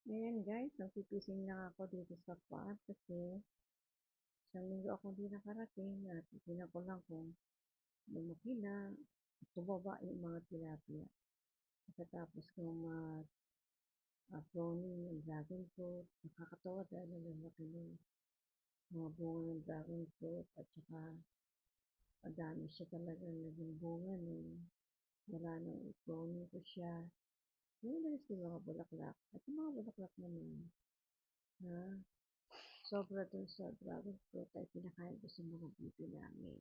Ayan guys, nagpipising lang ako dito sa farm kasi isang linggo ako hindi nakarating at tingnan ko lang kung lumaki na, tumaba yung mga tilapia. Pagkatapos kong mag-cloning ng dragon fruit, nakakatawa dahil nalalaki ng mga bunga ng dragon fruit at saka madami siya talagang naging bunga nung wala nang i-cloning ko siya. Lumilis yung mga bulaklak at yung mga bulaklak naman na sobra dun sa dragon fruit ay pinakain ko sa mga bibi namin.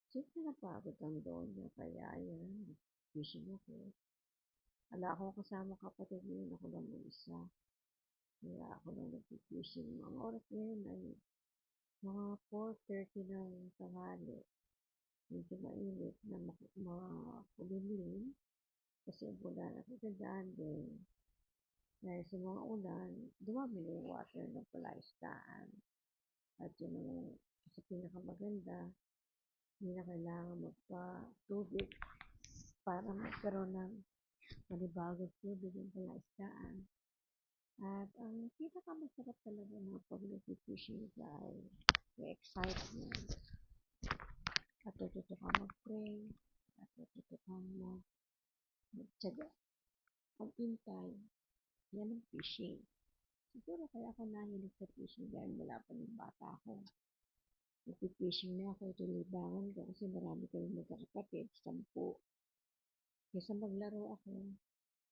Siyempre napagod ang donya kaya ayan, fishing ako. Wala akong kasama kapatid ngayon, ako lang mag-isa. Kaya ako lang nag-fishing. Ang oras ngayon ay mga 4:30 ng tanghali. Medyo mainit na makulimlim kasi ulan at nagandaan din. Dahil sa mga ulan, dumami na yung water ng palaisdaan. At yun ang sa pinakamaganda, hindi na kailangan magpa-tubig para magkaroon ng panibagong tubig yung palaisdaan. At ang pinakamasarap talaga ng pag nag-fishing ay yung excitement. At natuto ka mag-pray, at natuto kang magtyaga, mag-intay. Yan ang fishing. Siguro kaya ako nahilig sa fishing dahil wala pa ng bata ako. Nag-fishing na ako, ito libangan ko kasi marami kami magkakapatid, 10. Kaysa maglaro ako,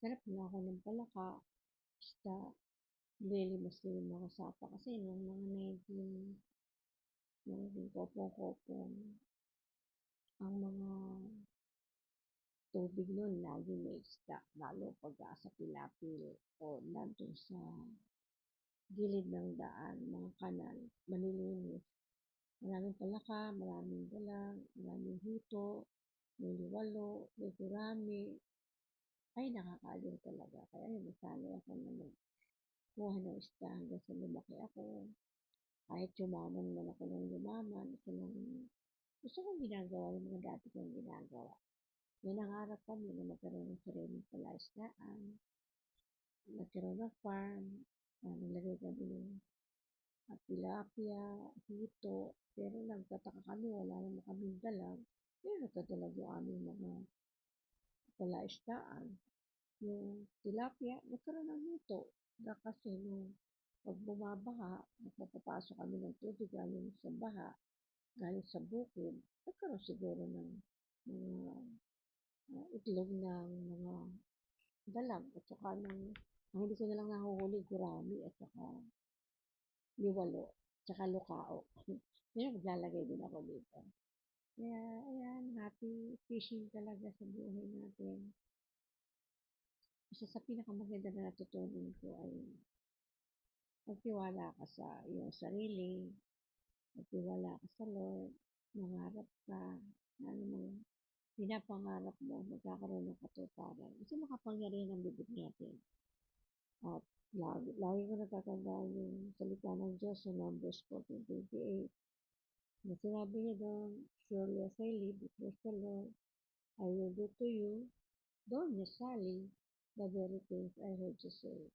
sarap na ako ng palaka, basta nililimos ko yung mga sapa kasi nung mga 19 kopong-kopong, ang mga tubig nun lagi may isda, lalo pag sa Pilapil o nandun sa gilid ng daan, mga kanal, malilinis. Maraming palaka, maraming dalang, maraming hito, may liwalo, may gurami. Ay, nakakaaliw talaga. Kaya yun, nasanay ako na kuha ng isda hanggang sa lumaki ako. Kahit yumaman man ako ng yumaman, gusto kong ginagawa yung mga dati kong ginagawa. May nangarap kami na magkaroon ng sariling palaisdaan, magkaroon ng farm, naglagay kami ng tilapia, hito, pero nagtataka kami, wala naman kaming dalag. Pero nagtatalag yung aming mga palaisdaan. Yung tilapia, nagkaroon ng hito. Kasi nung pag bumabaha, napapapasok kami ng tubig galing sa baha, galing sa bukid, nagkaroon siguro ng mga itlog ng mga dalag at saka ng ang hindi ko na lang nahuhuli, gurami at saka liwalo, at saka lukao. Pero maglalagay din ako dito. Kaya, ayan, happy fishing talaga sa buhay natin. Isa sa pinakamaganda na natutunan ko ay magtiwala ka sa iyong sarili, magtiwala ka sa Lord, mangarap ka, na anumang pinapangarap mo, magkakaroon ng katuparan. Kasi makapangyarihan ang bibig natin. At lagi ko natatandaan yung salita ng Diyos sa Numbers 14:28. Na sinabi niya doon, surely as I live, declares the Lord, I will do to you, don't you, Sally, the very things I heard you say.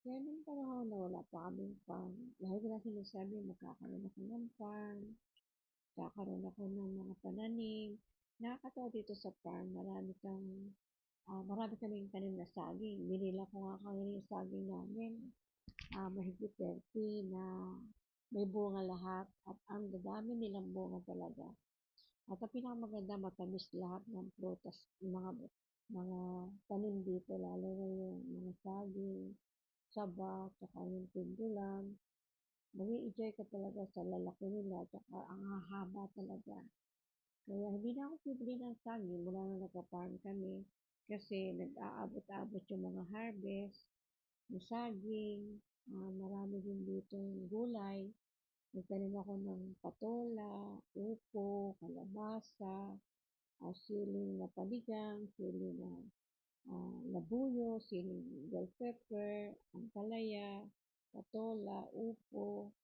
Kaya nung panahon na wala pa kaming farm, lagi ko na sinasabi, magkakaroon ako ng farm, magkakaroon ako ng mga pananim. Nakakatawa dito sa farm, marami kaming tanim na saging. Binila ko nga kanina yung saging namin. Mahigit 30 na may bunga lahat at ang dadami nilang bunga talaga. At ang pinakamaganda, matamis lahat ng prutas, mga tanim dito, lalo na yung mga saging, saba, tsaka yung pindulan. Mag-i-enjoy ka talaga sa lalaki nila, tsaka ang hahaba talaga. Kaya hindi na ako bibili ng saging mula na nagpa-farm kami kasi nag-aabot-abot yung mga harvest, yung saging, marami din dito yung gulay. Nagtanim ako ng patola, upo, kalabasa, siling na panigang, siling na labuyo, siling bell pepper, ampalaya, patola, upo,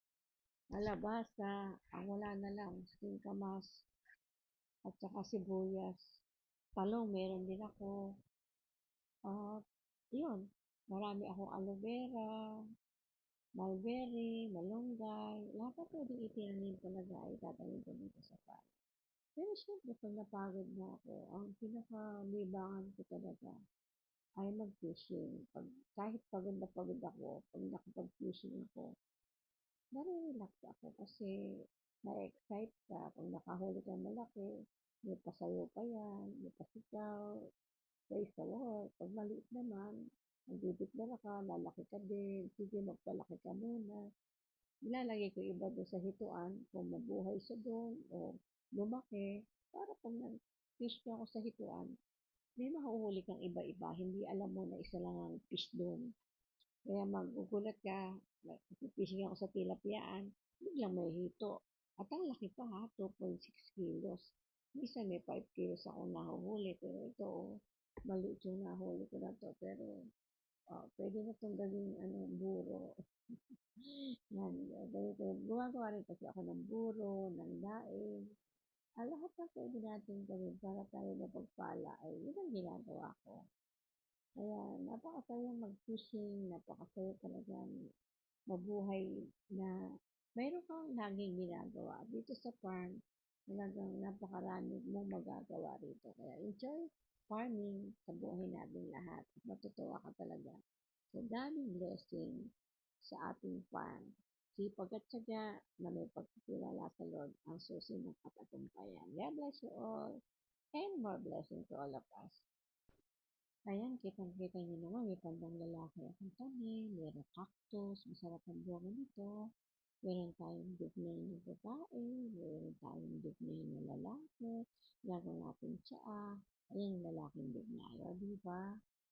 kalabasa, ang wala na lang, singkamas, at saka sibuyas. Talong, meron din ako. At yun, Marami akong aloe vera, mulberry, malunggay, lahat na pwedeng itinanim talaga ay tatanim ko dito sa farm. Pero siyempre, pag napagod na ako, ang pinaka-libangan ko talaga ay mag-fishing. Kahit pagod na pagod ako, pag nakapag-fishing ako, nare-relax ako kasi na-excite ka. Pag nakahuli ka malaki, may pasayo pa yan, may pasigaw, praise the Lord. Pag maliit naman, magdideklara ka, lalaki ka din, sige magpalaki ka muna. Ilalagay ko iba doon sa hituan kung mabuhay siya doon o lumaki para pag nag-fish ka ako sa hituan, may mahuhuli kang iba-iba. Hindi alam mo na isa lang ang fish doon. Kaya magugulat ka, fishing ako sa tilapiyaan, biglang may hito. At ang laki pa ha, 2.6 kilos. Minsan may 5 kilos akong nahuhuli, pero ito, maliit yung nahuli ko na to. Pero pwede na itong gawing buro. Yan, gumagawa rin kasi ako ng buro, ng daing. Lahat ng pwede natin gawin para tayo mapagpala ay yun ang ginagawa ko. Kaya napakasaya mag-fishing, napakasaya talagang mabuhay na mayroon kang laging ginagawa. Dito sa farm, talagang napakarami mong magagawa rito. Kaya enjoy farming sa buhay natin lahat. Matutuwa ka talaga. So, daming blessing sa ating farm. Sipag at syaga na may pagtitiwala sa Lord ang susi ng katagumpayan. God bless you all and more blessing to all of us. Ayan, kitang-kita niyo naman, may pandang lalaki akong tanim, mayroong cactus, masarap ang bunga nito. Meron tayong dugnain ng babae, meron tayong dugnain ng lalaki, gagawin natin tsaa, ayan yung lalaking dugnain, o diba?